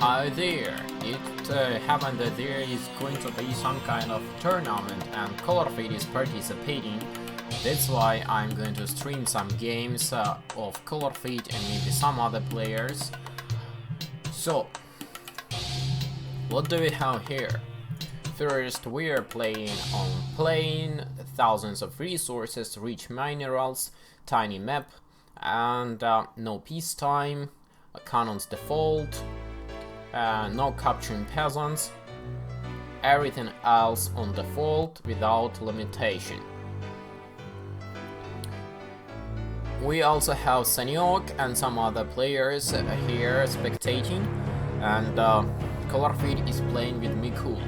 Hi there! It happened that there is going to be some kind of tournament and Colorfade is participating. That's why I'm going to stream some games of Colorfade and maybe some other players. So, what do we have here? First, we are playing on plane, thousands of resources, rich minerals, tiny map, and no peacetime, cannons default, no capturing peasants, everything else on default without limitation. We also have Sanyok and some other players here spectating, and Colorfade is playing with Mikul.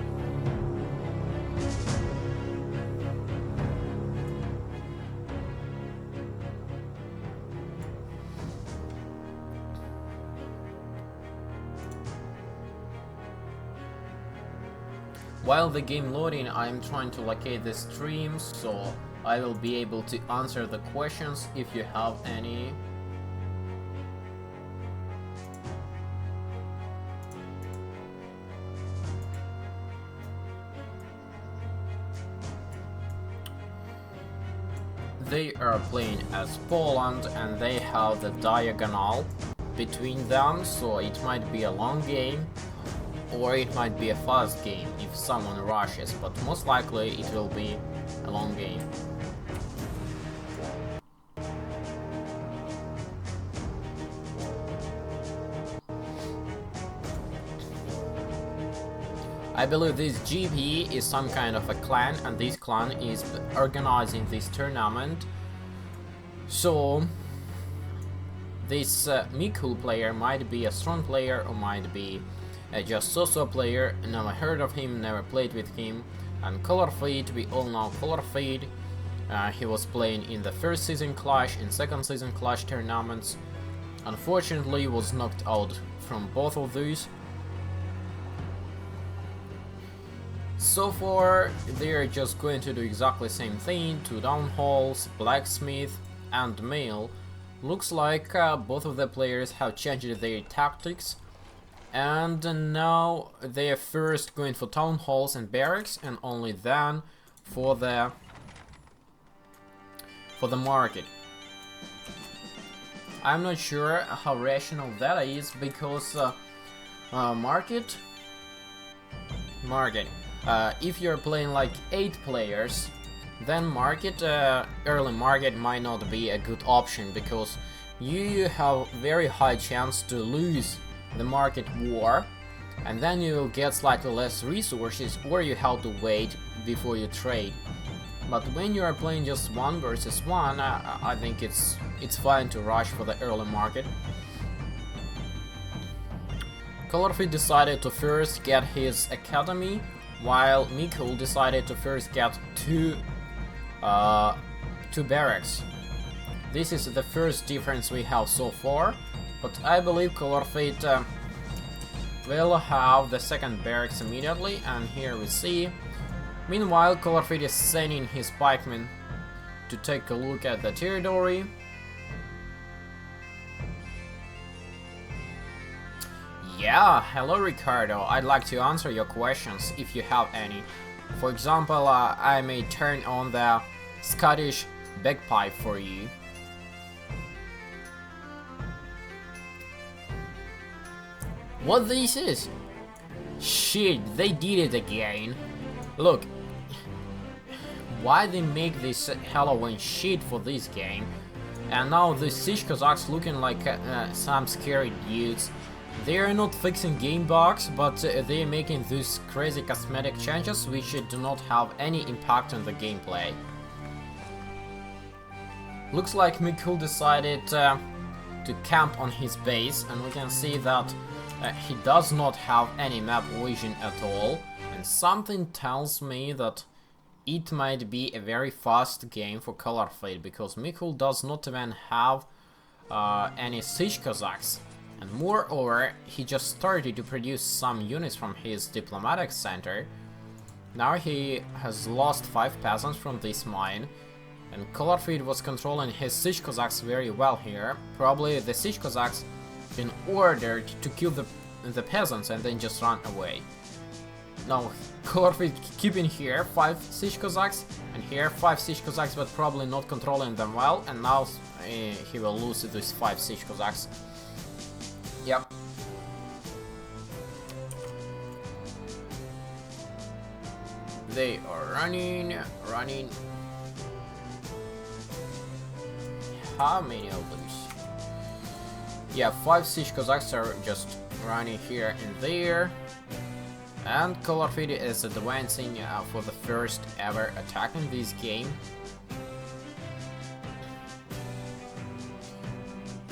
While the game loading, I'm trying to locate the stream, so I will be able to answer the questions if you have any. They are playing as Poland and they have the diagonal between them, so it might be a long game. Or it might be a fast game if someone rushes, but most likely it will be a long game. I believe this GP is some kind of a clan, and this clan is organizing this tournament. So this Mikul player might be a strong player or might be just so-so player. Never heard of him, never played with him. And Colorfade, we all know Colorfade. He was playing in the first season Clash and second season Clash tournaments. Unfortunately, was knocked out from both of these. So far, they are just going to do exactly the same thing. 2 down halls, blacksmith and mail. Looks like both of the players have changed their tactics. And now they are first going for town halls and barracks, and only then for the market. I'm not sure how rational that is, because market. If you're playing like 8 players, then market, early market might not be a good option, because you have very high chance to lose the market war, and then you will get slightly less resources, or you have to wait before you trade. But when you are playing just 1 versus 1, I think it's fine to rush for the early market. Colorfade decided to first get his academy, while Mikul decided to first get two barracks. This is the first difference we have so far. But I believe Colorfade will have the second barracks immediately, and here we see. Meanwhile, Colorfade is sending his pikemen to take a look at the territory. Yeah, hello Ricardo, I'd like to answer your questions if you have any. For example, I may turn on the Scottish bagpipe for you. What this is? Shit, they did it again. Look, why they make this Halloween shit for this game? And now the Siege Cossacks looking like some scary dudes. They are not fixing game bugs, but they are making these crazy cosmetic changes which do not have any impact on the gameplay. Looks like Mikul decided to camp on his base, and we can see that he does not have any map vision at all, and something tells me that it might be a very fast game for Colorfade, because Mikul does not even have any Siege Cossacks, and moreover he just started to produce some units from his diplomatic center. Now he has lost 5 peasants from this mine, and Colorfade was controlling his Siege Cossacks very well here. Probably the Siege Cossacks been ordered to kill the the peasants and then just run away. Now, Colorfit keeping here 5 siege Cossacks, and here 5 siege Cossacks, but probably not controlling them well, and now he will lose these 5 siege Cossacks. Yep. They are running. How many of those? Yeah, 5 siege Cossacks are just running here and there. And Colorfit is advancing for the first ever attack in this game.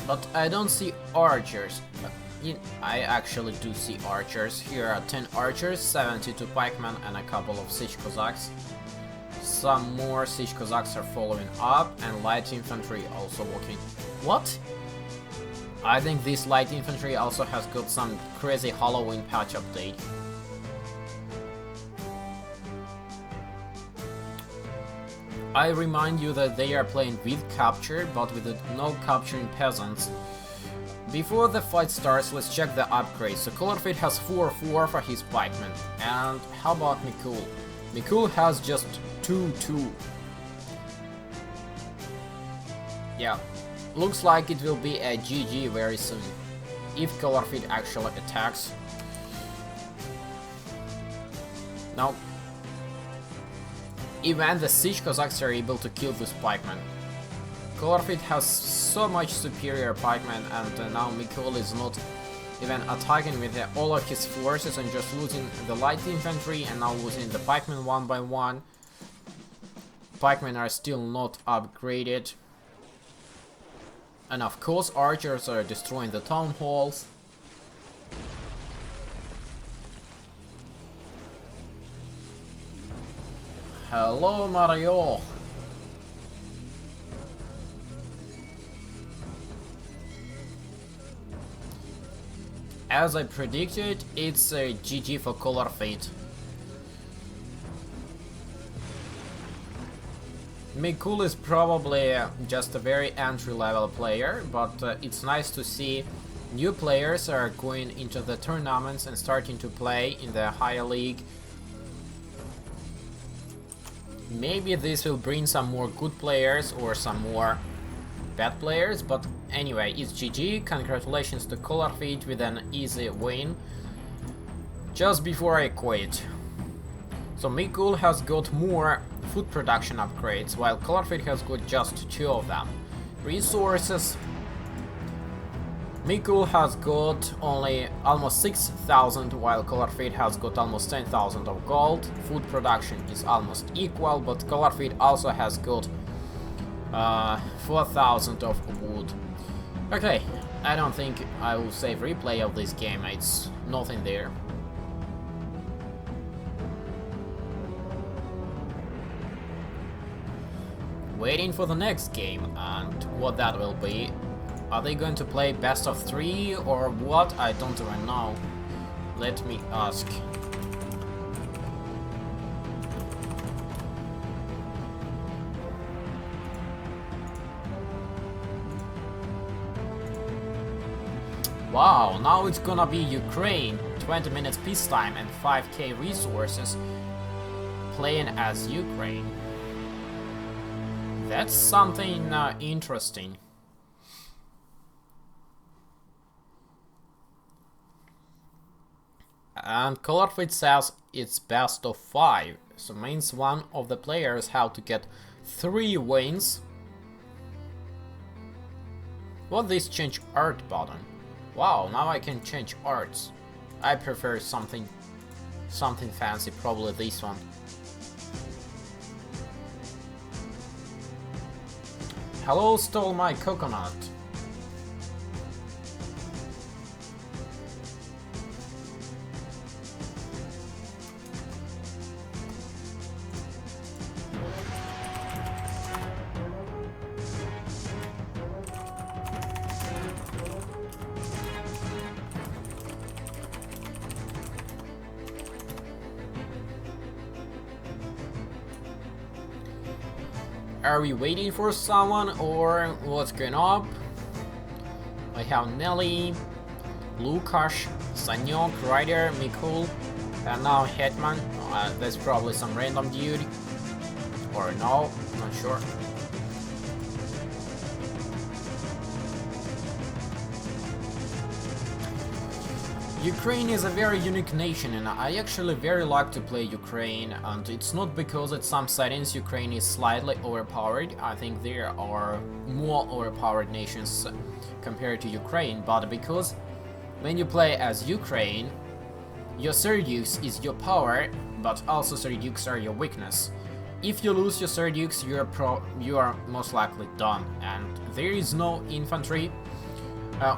But I don't see archers. I actually do see archers. Here are 10 archers, 72 pikemen and a couple of siege Cossacks. Some more siege Cossacks are following up, and light infantry also walking. What? I think this light infantry also has got some crazy Halloween patch update. I remind you that they are playing with capture, but with no capturing peasants. Before the fight starts, let's check the upgrades. So Colorfit has 4-4 for his pikemen. And how about Mikul? Mikul has just 2-2. Yeah, looks like it will be a GG very soon, if Colorfit actually attacks. Now, even the siege Cossacks are able to kill this pikeman. Colorfit has so much superior pikemen, and now Mikul is not even attacking with all of his forces and just losing the light infantry and now losing the pikemen one by one. Pikemen are still not upgraded. And of course archers are destroying the town halls. Hello, Mario! As I predicted, it's a GG for Colorfit. Mikul is probably just a very entry-level player, but it's nice to see new players are going into the tournaments and starting to play in the higher league. Maybe this will bring some more good players or some more bad players, but anyway, it's GG. Congratulations to Colorfit with an easy win. Just before I quit. So Mikul has got more food production upgrades, while Colorfit has got just 2 of them. Resources. Mikul has got only almost 6,000, while Colorfit has got almost 10,000 of gold. Food production is almost equal, but Colorfit also has got 4,000 of wood. Okay, I don't think I will save replay of this game, it's nothing there. Waiting for the next game, and what that will be. Are they going to play best of 3 or what? I don't even know. Let me ask. Wow, now it's gonna be Ukraine, 20 minutes peacetime and 5k resources, playing as Ukraine. That's something interesting. And Colorfit says it's best of 5, so means one of the players have to get 3 wins. What this change art button? Wow, now I can change arts. I prefer something fancy, probably this one. Hello, stole my coconut. Are we waiting for someone or what's going on? I have Nelly, Lukash, Sanyok, Rider, Mikul, and now Hetman. There's probably some random dude. Or no, not sure. Ukraine is a very unique nation, and I actually very like to play Ukraine, and it's not because at some settings Ukraine is slightly overpowered. I think there are more overpowered nations compared to Ukraine, but because when you play as Ukraine, your Serdukes is your power, but also Serdukes are your weakness. If you lose your Serdukes, you are most likely done, and there is no infantry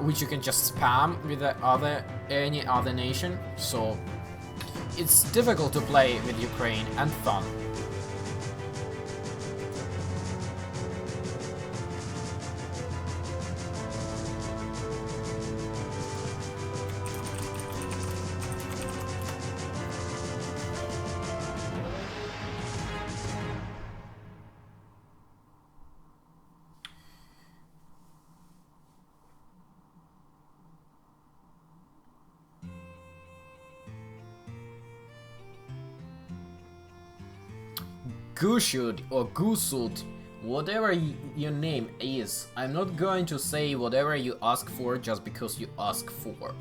which you can just spam with any other nation, so it's difficult to play with Ukraine and fun. Gushud or Gusud, whatever your name is, I'm not going to say whatever you ask for just because you ask for.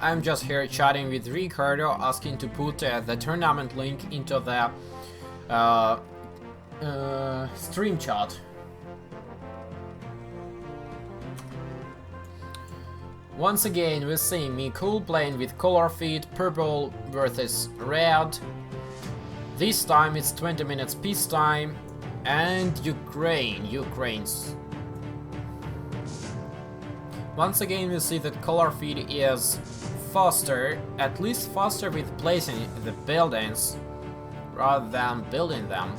I'm just here chatting with Ricardo, asking to put the tournament link into the stream chat. Once again, we see Mikul playing with color feed, purple versus red. This time it's 20 minutes peacetime, and Ukraine's. Once again, we see that color feed is faster, at least faster with placing the buildings rather than building them.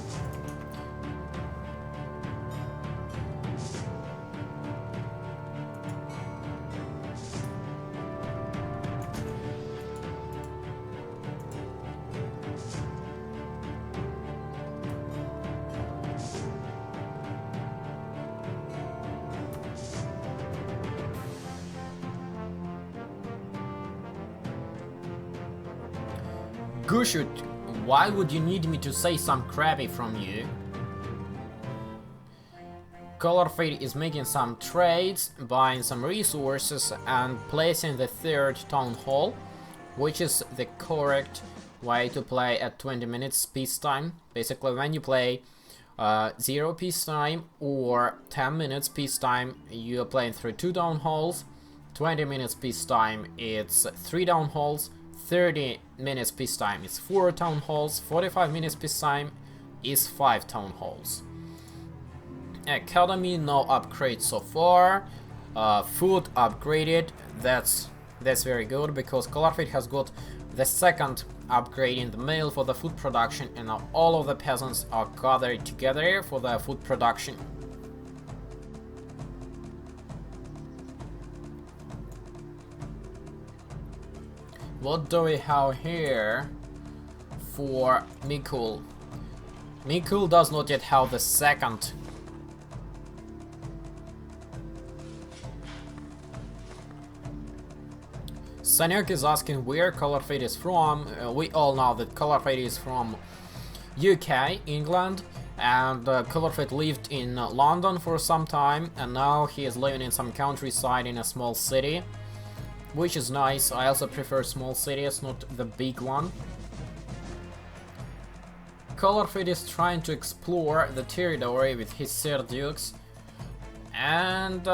Gushut, why would you need me to say some crappy from you? Color Fade is making some trades, buying some resources and placing the third town hall, which is the correct way to play at 20 minutes peacetime. Basically, when you play 0 peacetime or 10 minutes peacetime, you're playing through 2 town halls. 20 minutes peacetime, it's 3 town halls. 30 minutes peacetime is 4 town halls, 45 minutes peacetime is 5 town halls. Academy, no upgrades so far. Food upgraded, that's very good, because Colorfit has got the second upgrade in the mail for the food production, and now all of the peasants are gathered together for the food production. What do we have here for Mikul? Mikul does not yet have the second. Sanyok is asking where Colorfade is from. We all know that Colorfade is from UK, England, and Colorfade lived in London for some time, and now he is living in some countryside in a small city, which is nice. I also prefer small cities, not the big one. Colorfit is trying to explore the territory with his Serdukes, and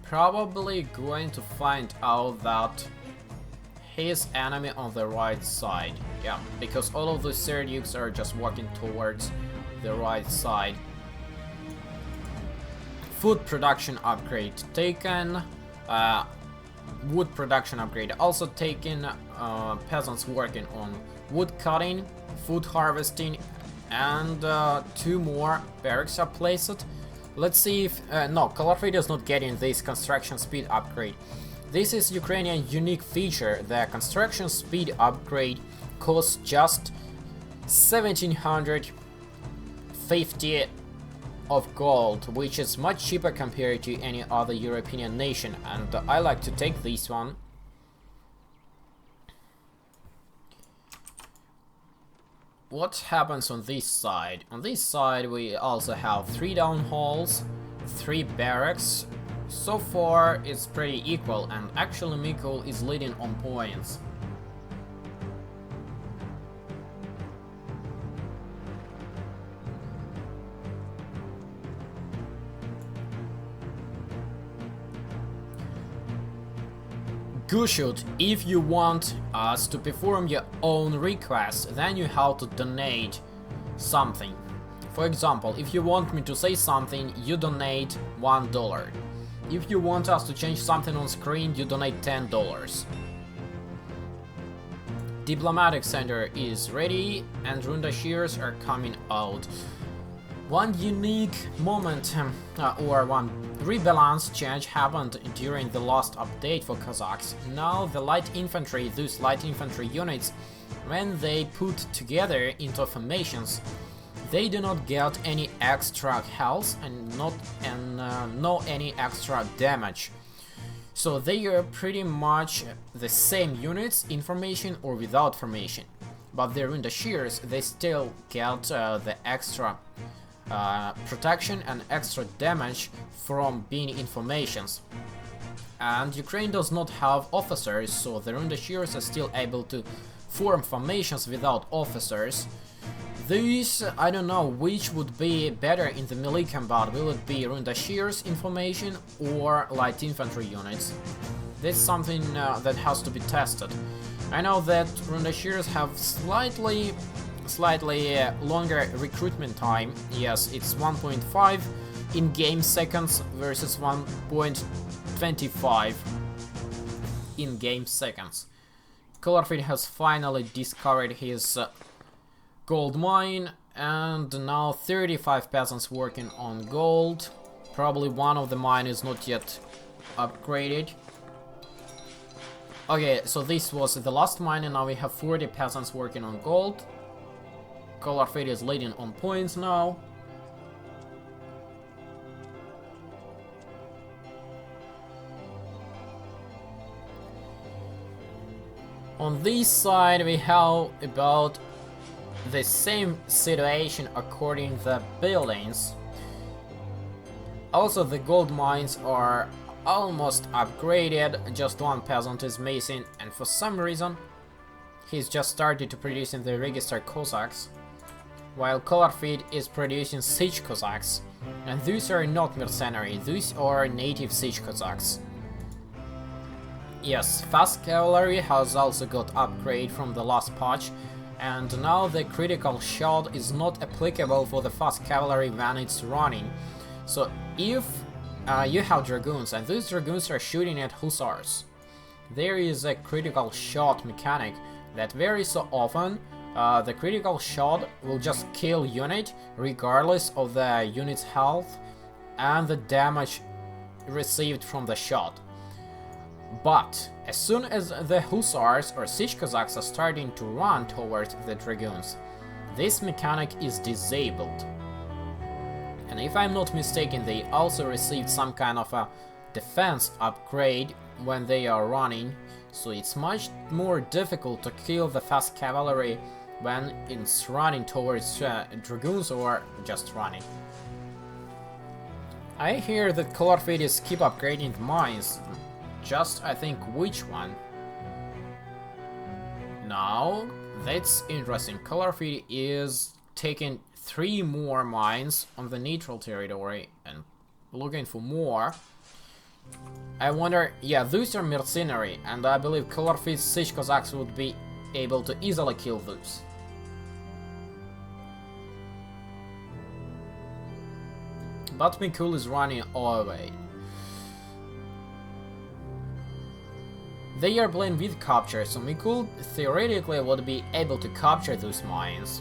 probably going to find out that his enemy on the right side. Yeah, because all of the Serdukes are just walking towards the right side. Food production upgrade taken. Wood production upgrade also taken. Peasants working on wood cutting, food harvesting, and 2 more barracks are placed. Let's see if... no, Colorfade is not getting this construction speed upgrade. This is Ukrainian unique feature. The construction speed upgrade costs just 1750 of gold, which is much cheaper compared to any other European nation, and I like to take this one. What happens on this side? On this side we also have 3 down halls, 3 barracks. So far it's pretty equal, and actually Mikul is leading on points. Gushut, if you want us to perform your own request, then you have to donate something. For example, if you want me to say something, you donate $1. If you want us to change something on screen, you donate $10. Diplomatic Center is ready, and Runda Shears are coming out. One unique moment, or one rebalance change happened during the last update for Cossacks. Now the light infantry, those light infantry units, when they put together into formations, they do not get any extra health and no any extra damage. So they are pretty much the same units in formation or without formation. But they're in the shears, they still get the extra protection and extra damage from being in formations. And Ukraine does not have officers, so the Runda Shears are still able to form formations without officers. These, I don't know which would be better in the melee combat. Will it be Runda Shears in formation or light infantry units? That's something that has to be tested. I know that Runda Shears have slightly longer recruitment time. Yes, it's 1.5 in-game seconds versus 1.25 in-game seconds. Colorfade has finally discovered his gold mine, and now 35 peasants working on gold. Probably one of the mine is not yet upgraded. Okay, so this was the last mine, and now we have 40 peasants working on gold. Colorfade is leading on points now. On this side we have about the same situation according to the buildings. Also the gold mines are almost upgraded, just one peasant is missing, and for some reason he's just started to produce in the registered Cossacks, while Colorfade is producing siege Cossacks, and these are not mercenary, these are native siege Cossacks. Yes, fast cavalry has also got upgrade from the last patch, and now the critical shot is not applicable for the fast cavalry when it's running. So if you have dragoons and those dragoons are shooting at hussars, there is a critical shot mechanic that very so often the critical shot will just kill unit regardless of the unit's health and the damage received from the shot. But as soon as the hussars or siege Cossacks are starting to run towards the dragoons, this mechanic is disabled. And if I'm not mistaken, they also received some kind of a defense upgrade when they are running, so it's much more difficult to kill the fast cavalry when it's running towards dragoons or just running. I hear that Colorfade is keep upgrading the mines. Just I think which one? Now, that's interesting. Colorfade is taking 3 more mines on the neutral territory and looking for more. I wonder, yeah, those are mercenary, and I believe Colorfade's siege Cossacks would be able to easily kill those. But Mikul is running away. They are playing with capture, so Mikul theoretically would be able to capture those mines.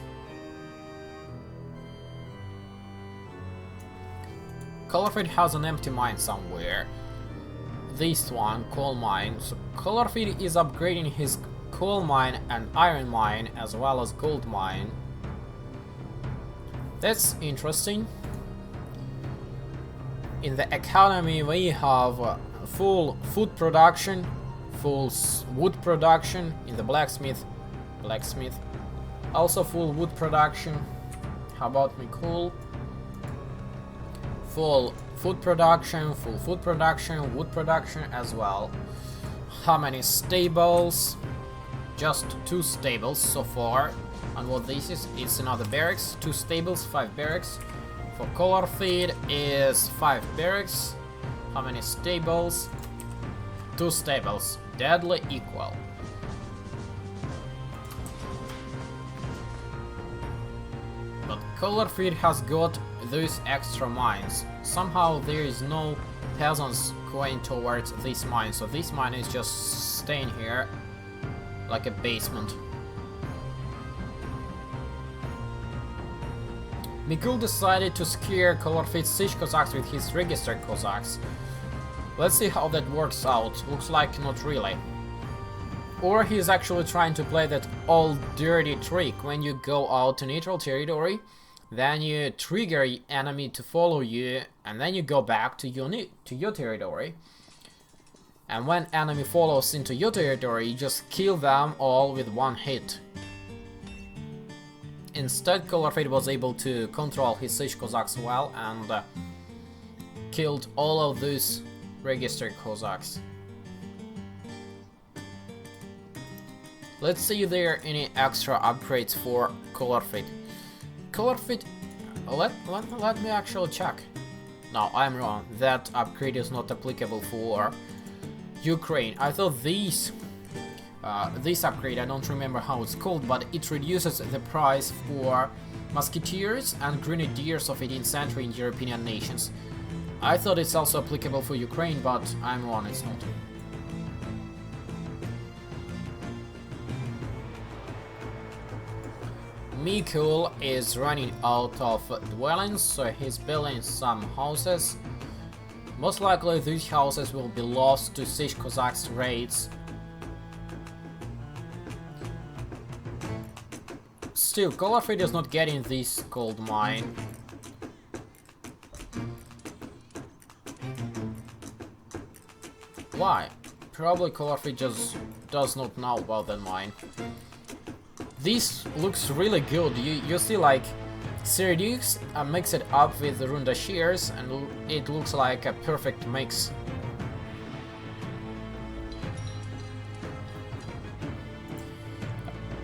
Colorfit has an empty mine somewhere. This one, coal mine. So Colorfit is upgrading his coal mine and iron mine as well as gold mine. That's interesting. In the economy we have full food production, full wood production. In the blacksmith, also full wood production. How about me coal? Full food production, full food production, wood production as well. How many stables? Just 2 stables so far. And what this is, it's another barracks. 2 stables, 5 barracks. For Colorfit is 5 barracks. How many stables? 2 stables. Deadly equal. But Colorfit has got those extra mines. Somehow there is no peasants going towards this mine, so this mine is just staying here like a basement. Mikul decided to scare Colorfit's siege Cossacks with his registered Cossacks. Let's see how that works out. Looks like not really. Or he's actually trying to play that old dirty trick. When you go out to neutral territory, then you trigger enemy to follow you, and then you go back to your territory. And when enemy follows into your territory, you just kill them all with 1 hit. Instead, Colorfit was able to control his siege Cossacks well and killed all of those registered Cossacks. Let's see if there are any extra upgrades for Colorfit. Colorfit, let me actually check. No, I'm wrong. That upgrade is not applicable for Ukraine. I thought this upgrade, I don't remember how it's called, but it reduces the price for musketeers and grenadiers of 18th century in European nations. I thought it's also applicable for Ukraine, but I'm wrong, it's not. Mikul is running out of dwellings, so he's building some houses. Most likely these houses will be lost to siege Cossacks raids. Still, Colorfit is not getting this gold mine. Why? Probably Colorfit just does not know about that mine. This looks really good. You see, like, Sirius mix it up with the Runda shears, and it looks like a perfect mix.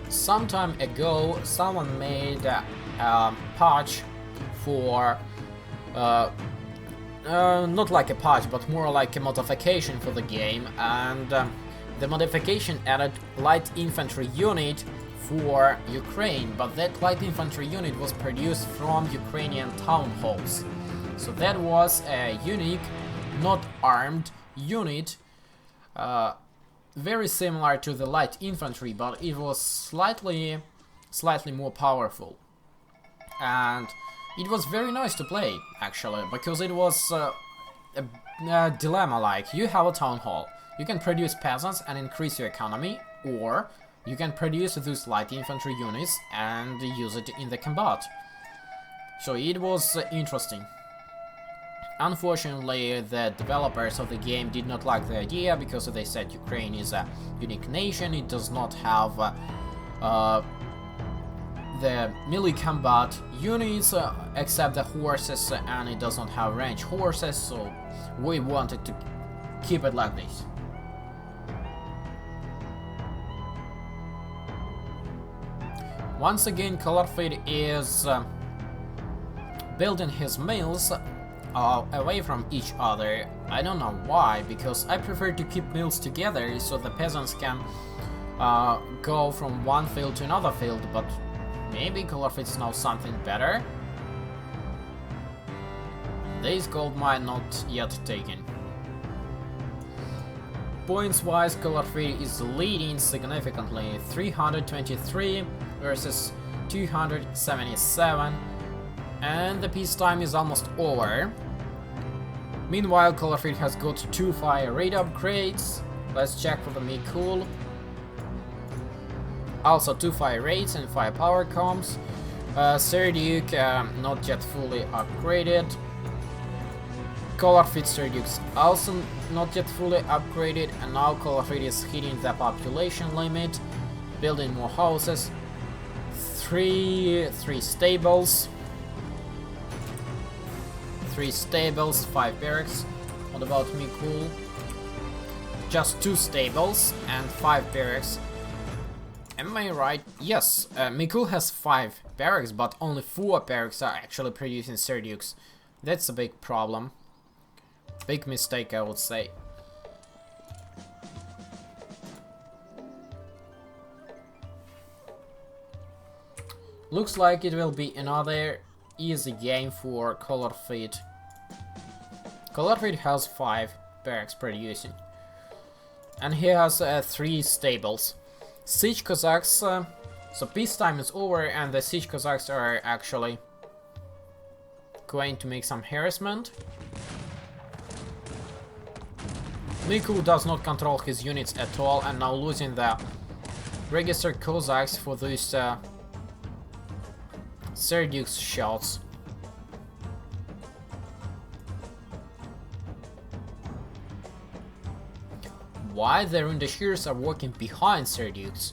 Some time ago, someone made a patch for not like a patch, but more like a modification for the game, and the modification added light infantry unit for Ukraine, but that light infantry unit was produced from Ukrainian town halls. So that was a unique, not armed unit, very similar to the light infantry, but it was slightly more powerful. And it was very nice to play, actually, because it was a dilemma, like, you have a town hall, you can produce peasants and increase your economy, or you can produce those light infantry units and use it in the combat. So it was interesting. Unfortunately, the developers of the game did not like the idea, because they said Ukraine is a unique nation, it does not have the melee combat units except the horses, and it does not have range horses, so we wanted to keep it like this. Once again, Colorfit is building his mills away from each other. I don't know why, because I prefer to keep mills together so the peasants can go from one field to another field, but maybe Colorfit knows something better. This gold mine not yet taken. Points wise, Colorfit is leading significantly, 323 versus 277, and the peacetime is almost over. Meanwhile, Colorfit has got 2 fire rate upgrades. Let's check for the Mikul. Also 2 fire rates and 5 power comms. Serduk not yet fully upgraded. Colorfit Serduk's also not yet fully upgraded, and now Colorfit is hitting the population limit, building more houses. 3 stables. 3 stables, 5 barracks. What about Mikul? Just 2 stables and 5 barracks. Am I right? Yes, Mikul has 5 barracks, but only 4 barracks are actually producing Serduks. That's a big problem. Big mistake, I would say. Looks like it will be another easy game for Colorfit. Colorfit has 5 barracks producing. And he has 3 stables. Siege Cossacks, so peacetime is over and the Siege Cossacks are actually going to make some harassment. Mikul does not control his units at all and now losing the registered Cossacks for these Serduk's shots. Why the Rundashirs are working behind Serduks?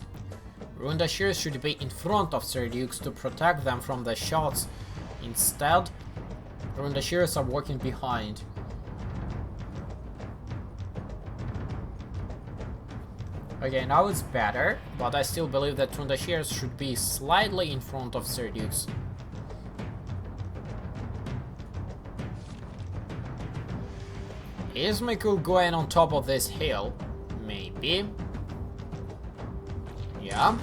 Rundashirs should be in front of Serduks to protect them from the shots. Instead, Rundashirs are working behind. Okay, now it's better, but I still believe that Rundashirs should be slightly in front of Serduks. Is Mikul going on top of this hill? Maybe. Yeah.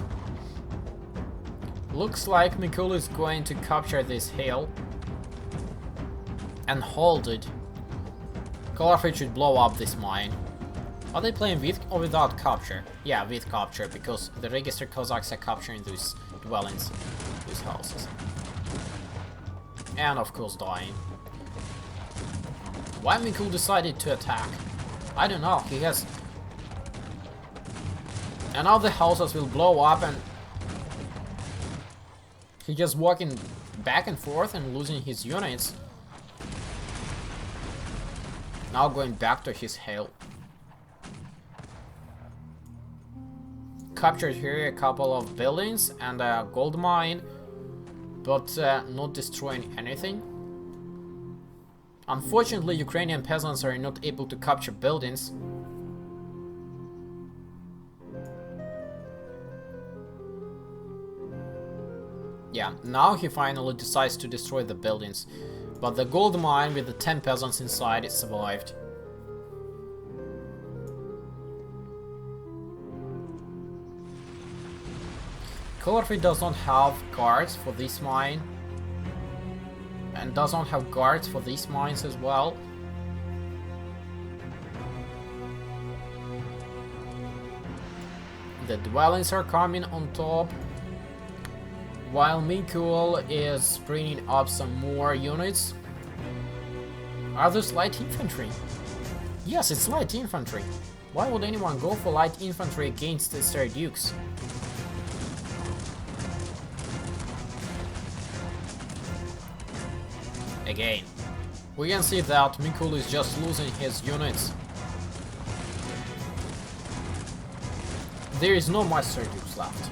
Looks like Mikul is going to capture this hill and hold it. Colorfit should blow up this mine. Are they playing with or without capture? Yeah, with capture, because the registered Cossacks are capturing these dwellings, these houses. And of course dying. Why Mikul decided to attack? I don't know, he has... And now the houses will blow up and... He's just walking back and forth and losing his units. Now going back to his hill. Captured here a couple of buildings and a gold mine, but not destroying anything. Unfortunately, Ukrainian peasants are not able to capture buildings. Yeah, now he finally decides to destroy the buildings, but the gold mine with the 10 peasants inside is survived. Colorfit does not have guards for this mine, and does not have guards for these mines as well. The dwellings are coming on top, while Mikul is bringing up some more units. Are those light infantry? Yes, it's light infantry. Why would anyone go for light infantry against the Serdukes? Again, we can see that Mikul is just losing his units. There is no much Serdukes left.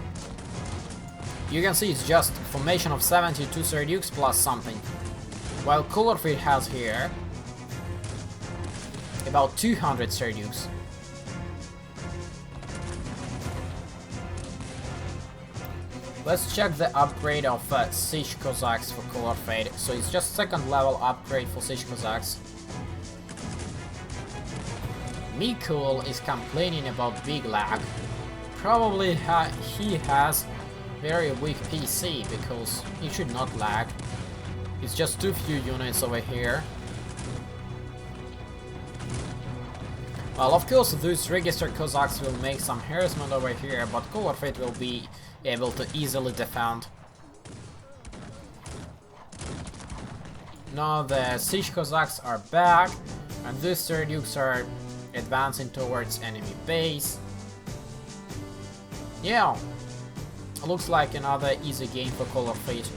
You can see it's just formation of 72 Serdukes plus something, while Colorfit has here about 200 Serdukes. Let's check the upgrade of Siege Cossacks for Colorfit. So it's just second level upgrade for Siege Cossacks. Mikul is complaining about big lag. Probably he has very weak PC because it should not lag. It's just too few units over here. Well, of course, those registered Cossacks will make some harassment over here, but Colorfit will be able to easily defend. Now the Siege Cossacks are back. And these Dukes are advancing towards enemy base. Yeah, looks like another easy game for Call of Fate.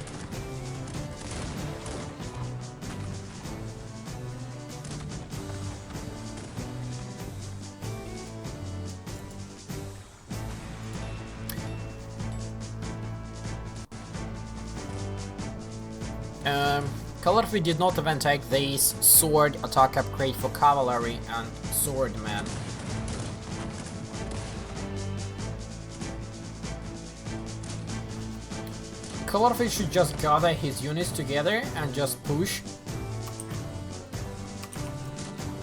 Call of Fate did not even take this sword attack upgrade for cavalry and swordmen. Call of Fate should just gather his units together and just push.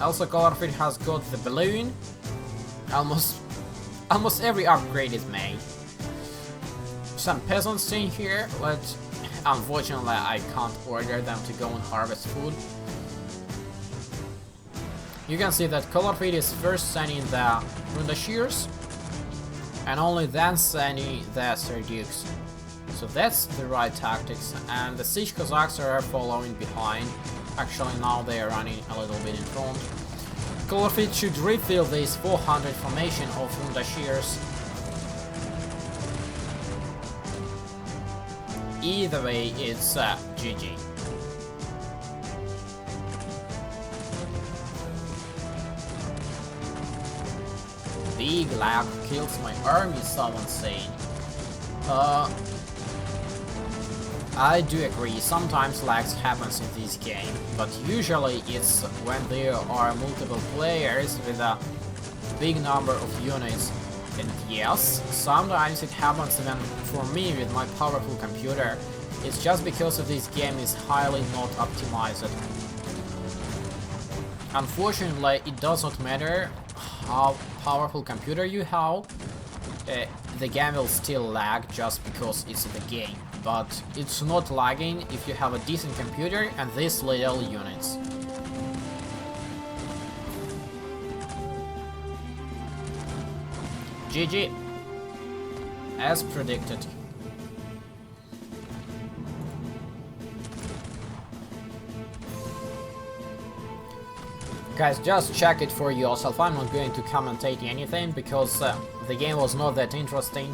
Also, Call of Fate has got the balloon. Almost every upgrade is made. Some peasants in here, but unfortunately I can't order them to go and harvest food. You can see that Call of Fate is first sending the Rundashirs and only then sending the Dukes. So that's the right tactics, and the Siege Cossacks are following behind. Actually now they are running a little bit in front. Call of Fate should refill this 400 formation of Rundashirs. Either way, it's GG. Big lag kills my army, someone saying. I do agree, sometimes lags happens in this game, but usually it's when there are multiple players with a big number of units. And yes, sometimes it happens even for me with my powerful computer. It's just because of this game is highly not optimized. Unfortunately, it does not matter how powerful computer you have, the game will still lag just because it's the game. But it's not lagging if you have a decent computer and these little units. GG. As predicted. Guys, just check it for yourself. I'm not going to commentate anything because the game was not that interesting.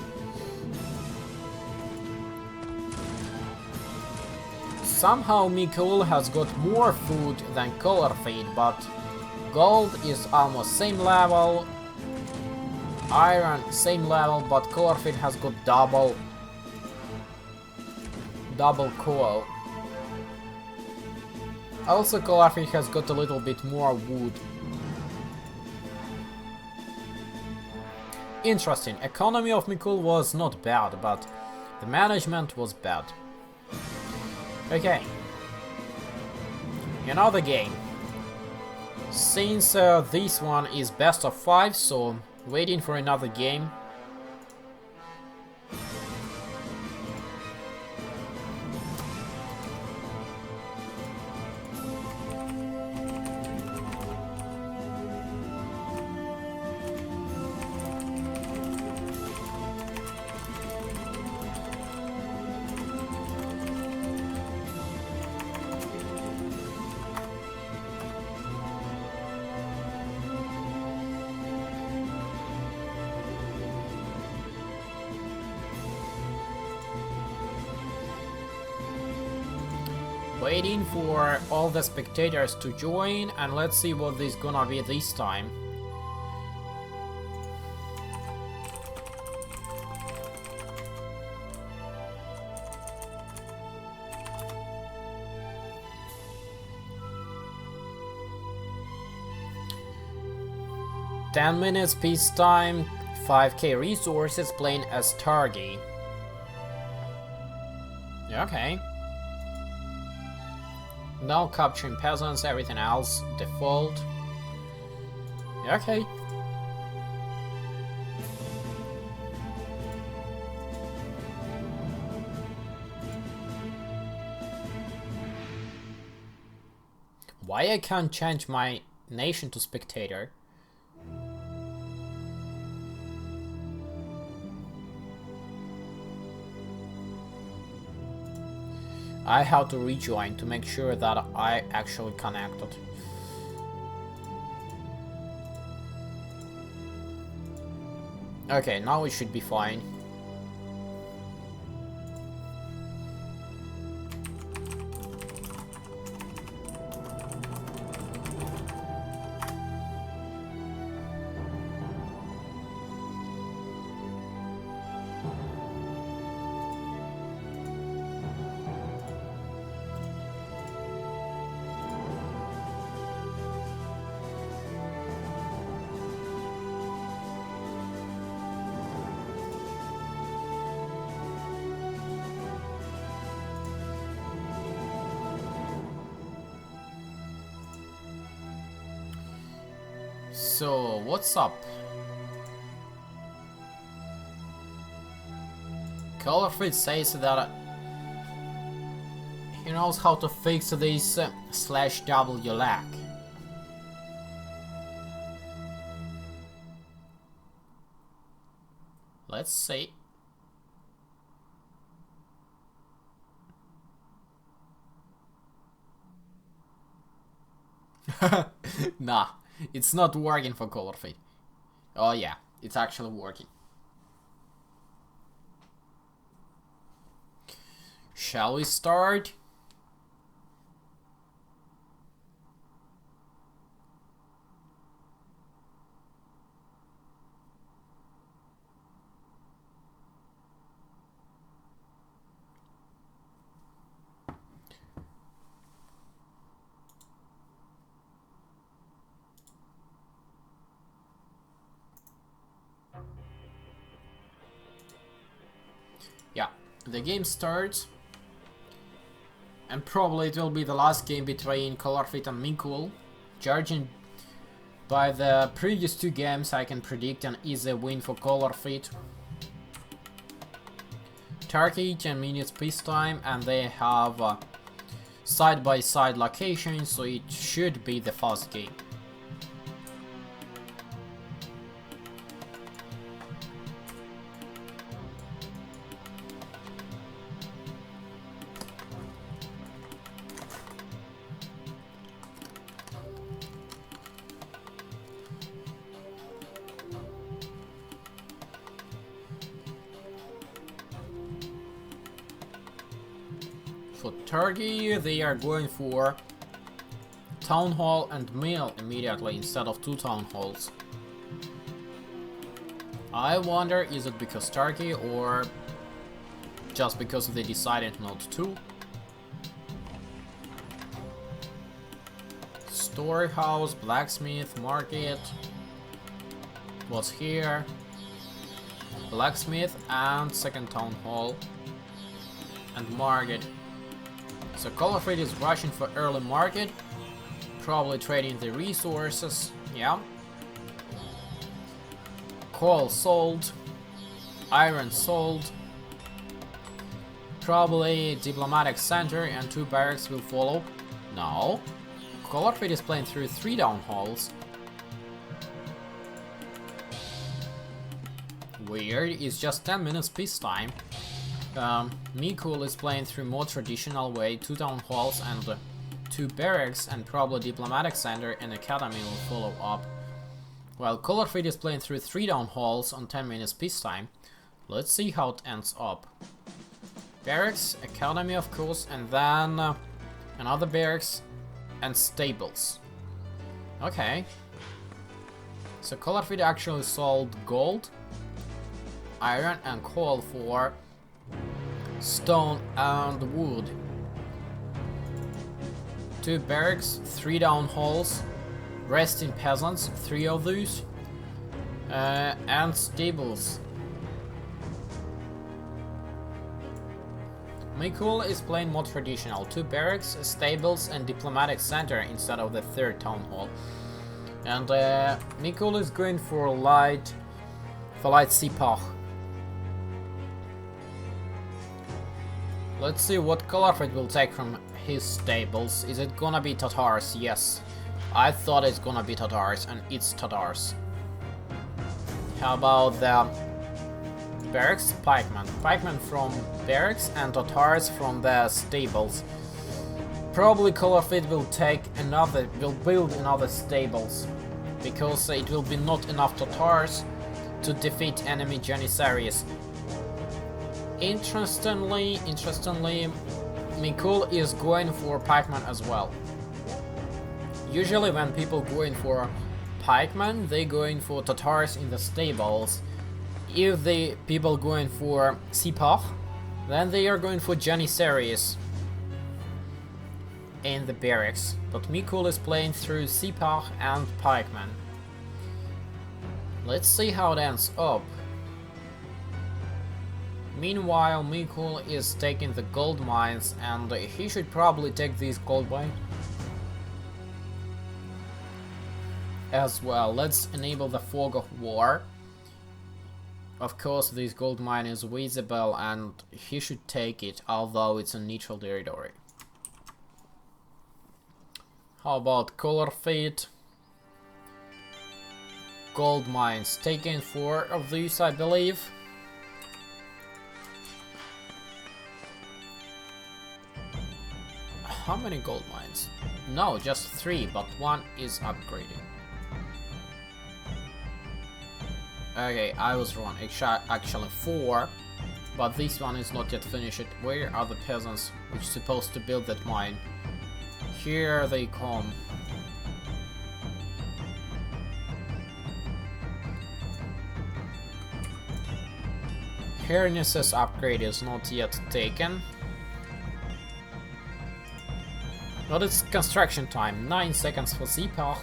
Somehow Mikul has got more food than Call of Fate, but gold is almost same level, iron same level, but Call of Fate has got double coal. Also Call of Fate has got a little bit more wood. Interesting, economy of Mikul was not bad, but the management was bad. Okay, another game. Since this one is best of 5, so waiting for another game. Waiting for all the spectators to join, and let's see what this gonna be this time. "10 minutes peacetime, 5k resources, playing as Targi." Okay. No capturing peasants, everything else default. Okay. Why I can't change my nation to spectator? I have to rejoin to make sure that I actually connected. Okay, now it should be fine. So, what's up? Colorfit says that he knows how to fix this /W lag. Let's see. Nah, it's not working for Colorfit. Oh yeah, it's actually working. Shall we start? Yeah, the game starts. And probably it will be the last game between Colorfit and miyconst. Judging by the previous two games, I can predict an easy win for Colorfit. Turkey 10 minutes peacetime, and they have side-by-side locations, so it should be the fast game. For Turkey, they are going for Town Hall and Mill immediately instead of 2 Town Halls. I wonder, is it because Turkey or just because they decided not to? Storehouse, Blacksmith, Market. What's here? Blacksmith and second Town Hall. And Market. So Colorfit is rushing for early market, probably trading the resources, yeah. Coal sold, iron sold, probably diplomatic center and 2 barracks will follow. No, Colorfit is playing through 3 down halls. Weird, it's just 10 minutes peacetime. miyconst is playing through more traditional way, 2 town halls and 2 barracks, and probably diplomatic center and academy will follow up. While Colorfit is playing through 3 down halls on 10 minutes peacetime. Let's see how it ends up. Barracks, academy of course, and then another barracks and stables. Okay. So Colorfit actually sold gold, iron and coal for stone and wood. 2 barracks, 3 down halls, resting peasants, 3 of those, and stables. miyconst is playing more traditional, 2 barracks, stables and diplomatic center instead of the 3rd town hall. And miyconst is going for light Sipah. Let's see what Colorfit will take from his stables. Is it gonna be Tatars? Yes. I thought it's gonna be Tatars, and it's Tatars. How about the barracks? Pikemen. Pikemen from barracks and Tatars from the stables. Probably Colorfit will build another stables, because it will be not enough Tatars to defeat enemy Janissaries. Interestingly, Mikul is going for pikeman as well. Usually when people going for pikemen, they going for Tatars in the stables. If the people going for Sipah, then they are going for Janissaries in the barracks. But Mikul is playing through Sipah and pikemen. Let's see how it ends up. Meanwhile, Mikul is taking the gold mines, and he should probably take these gold mines as well. Let's enable the fog of war. Of course, this gold mine is visible, and he should take it, although it's a neutral territory. How about color fade? Gold mines, taken 4 of these, I believe. How many gold mines? No, just 3, but 1 is upgraded. Okay, I was wrong. Actually 4, but this one is not yet finished. Where are the peasants which are supposed to build that mine? Here they come. Harness's upgrade is not yet taken. But it's construction time. 9 seconds for Sipah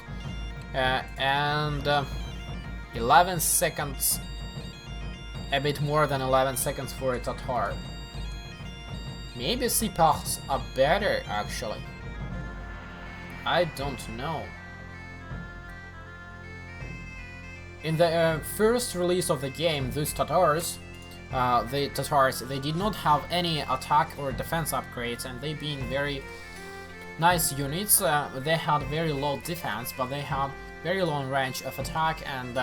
and 11 seconds, a bit more than 11 seconds for a Tatar. Maybe Sipahs are better, actually. I don't know. In the first release of the game, those Tatars, they did not have any attack or defense upgrades, and they being very nice units. They had very low defense, but they had very long range of attack and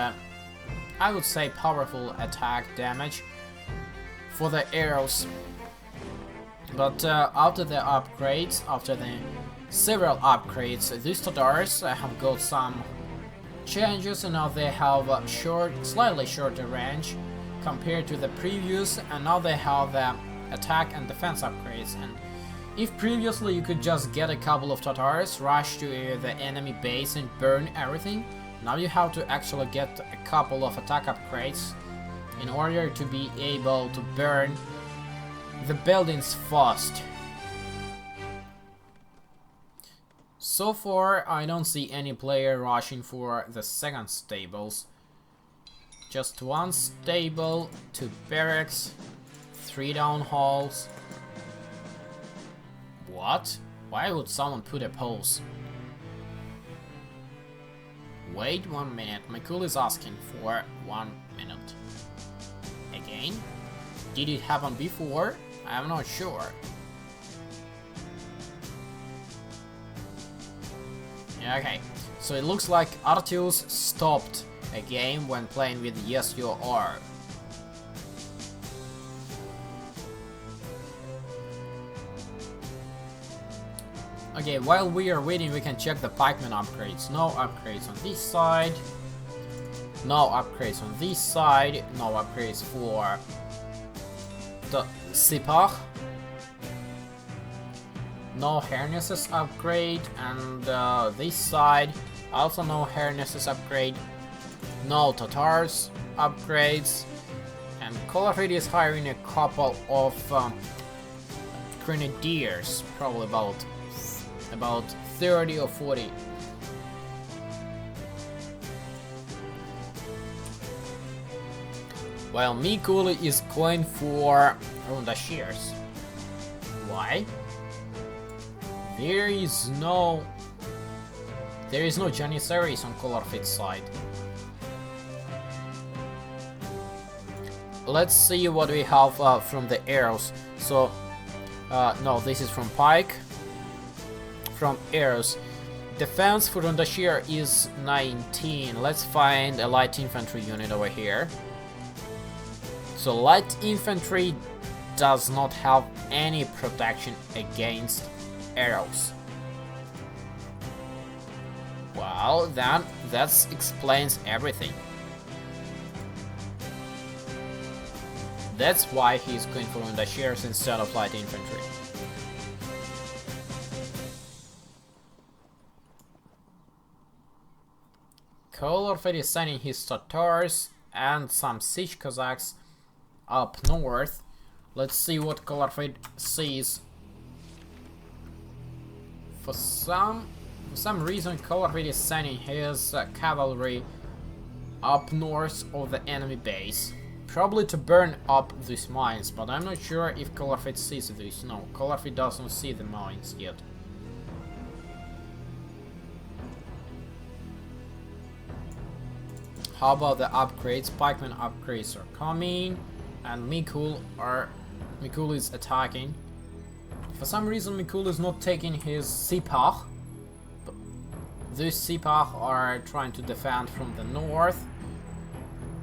I would say powerful attack damage for the arrows. But after the upgrades, after the several upgrades, these Tatars have got some changes, and now they have a slightly shorter range compared to the previous, and now they have the attack and defense upgrades. And if previously you could just get a couple of Tatars, rush to the enemy base and burn everything, now you have to actually get a couple of attack upgrades in order to be able to burn the buildings fast. So far, I don't see any player rushing for the second stables. Just 1 stable, 2 barracks, 3 down halls. What? Why would someone put a pause? Wait 1 minute, Mikul is asking for 1 minute. Again? Did it happen before? I'm not sure. Okay, so it looks like Artius stopped a game when playing with Yes You Are. Okay, while we are waiting, we can check the pikeman upgrades. No upgrades on this side. No upgrades on this side. No upgrades for the Sipah. No harnesses upgrade. And this side, also no harnesses upgrade. No Tatars upgrades. And Colafredi is hiring a couple of grenadiers, probably about 30 or 40. While Mikul is going for Rundashirs. Why? There is no Janissaries on Colorfit's side. Let's see what we have from the arrows. So, no, this is from Pike. From arrows. Defense for Rundashir is 19. Let's find a light infantry unit over here. So light infantry does not have any protection against arrows. Well, then that explains everything. That's why he's going for Undashirs instead of light infantry. Colorfit is sending his Tatars and some siege Cossacks up north. Let's see what Colorfit sees. For some reason, Colorfit is sending his cavalry up north of the enemy base. Probably to burn up these mines, but I'm not sure if Colorfit sees this. No, Colorfit doesn't see the mines yet. How about the upgrades? Pikeman upgrades are coming, and Mikul is attacking. For some reason, Mikul is not taking his Sipah. These Sipah are trying to defend from the north.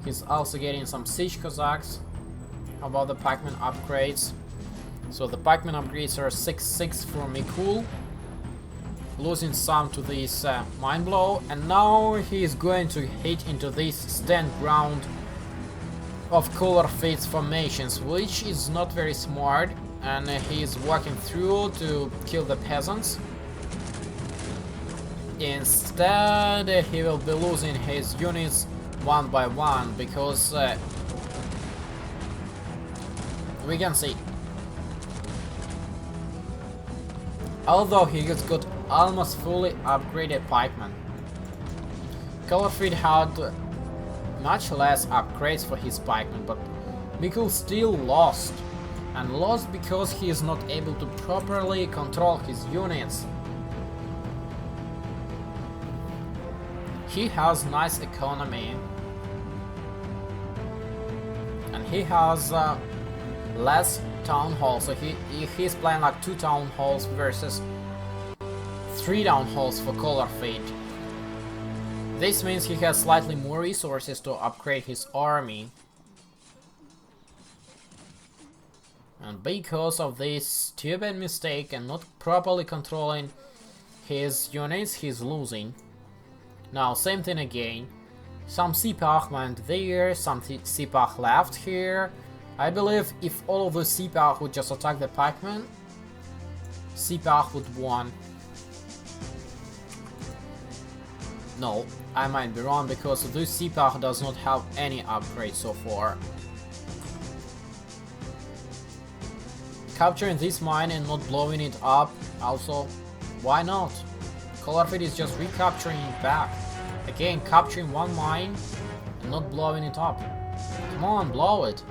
He's also getting some siege Cossacks. How about the pikeman upgrades? So the pikeman upgrades are 6-6 for Mikul, losing some to this mine blow, and now he is going to hit into this stand ground of Colorfit's formations, which is not very smart, and he is walking through to kill the peasants. Instead, he will be losing his units one by one, because we can see, although he has got almost fully upgraded pikemen, Colorfit had much less upgrades for his pikemen, but Mikul still lost, and lost because he is not able to properly control his units. He has nice economy, and he has less town halls, so he's playing like 2 town halls versus 3 town halls for Colorfit. This means he has slightly more resources to upgrade his army, and because of this stupid mistake and not properly controlling his units, he's losing. Now, same thing again. Some Sipah went there, some Sipah left here. I believe if all of the Sipah would just attack the pikemen, Sipah would won. No, I might be wrong, because this Sipah does not have any upgrades so far. Capturing this mine and not blowing it up, also, why not? Colorfit is just recapturing it back. Again, capturing one mine and not blowing it up. Come on, blow it.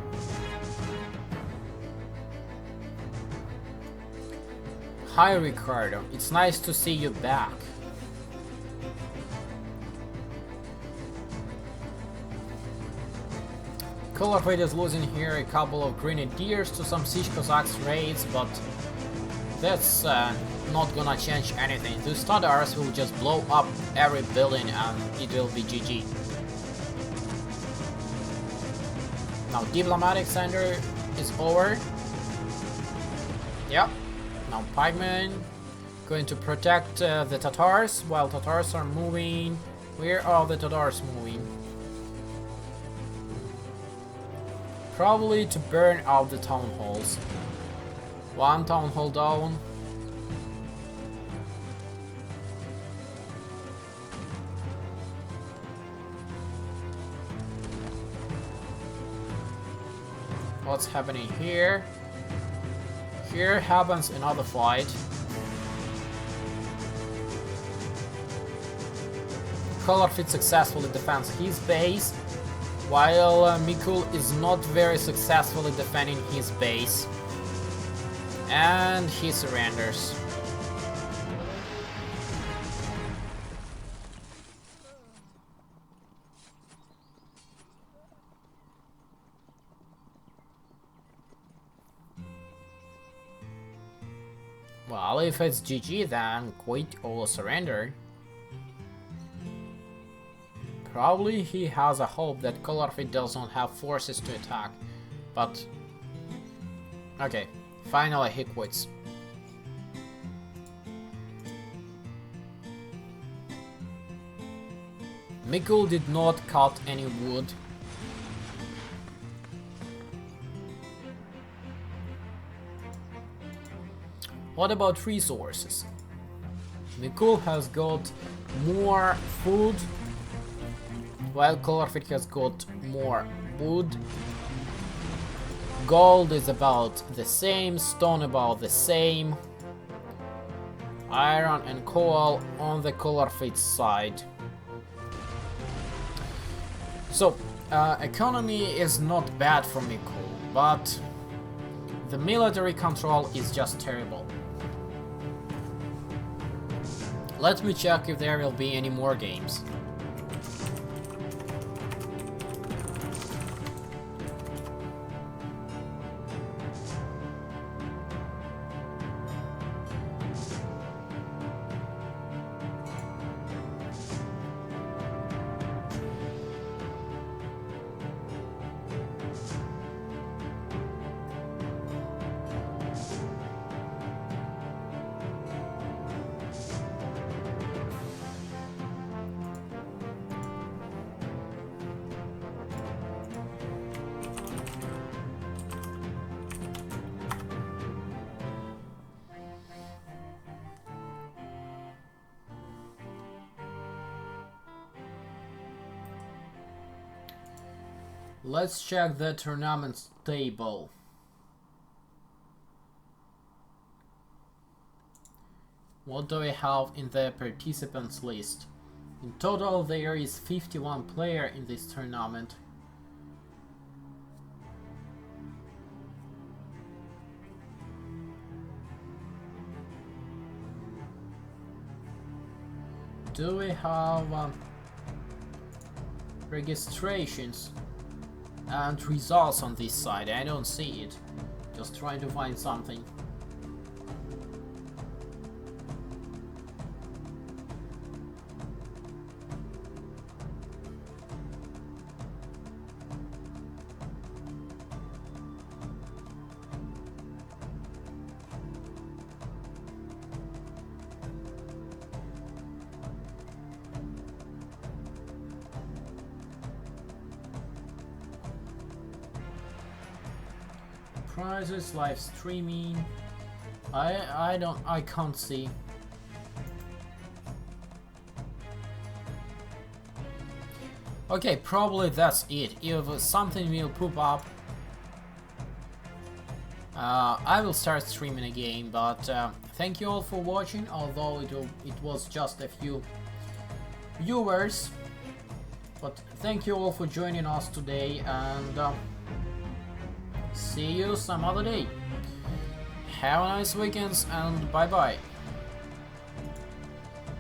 Hi Ricardo, it's nice to see you back. Colorfit is losing here a couple of grenadiers to some siege Cossacks raids, but that's not gonna change anything. The Tatars will just blow up every building and it will be GG. Now diplomatic center is over. Yep. Now pikemen going to protect the Tatars while Tatars are moving. Where are the Tatars moving? Probably to burn out the town halls. One town hall down. What's happening here? Here happens another fight. Colorfit successfully defends his base, while Mikul is not very successfully defending his base. And he surrenders. Well, if it's GG, then quit or surrender. Probably he has a hope that Colorfit does not have forces to attack, but okay, finally he quits. Mikul did not cut any wood. What about resources? Mikul has got more food, while Colorfit has got more wood. Gold is about the same, stone about the same. Iron and coal on the Colorfit side. So, economy is not bad for Mikul, but the military control is just terrible. Let me check if there will be any more games. Let's check the tournaments table. What do we have in the participants list? In total there is 51 players in this tournament. Do we have registrations and results on this side? I don't see it. Just trying to find something. Prizes, live streaming. I can't see. Okay, probably that's it. If something will pop up, I will start streaming again. But thank you all for watching. Although it was just a few viewers, but thank you all for joining us today, and see you some other day. Have a nice weekend and bye bye.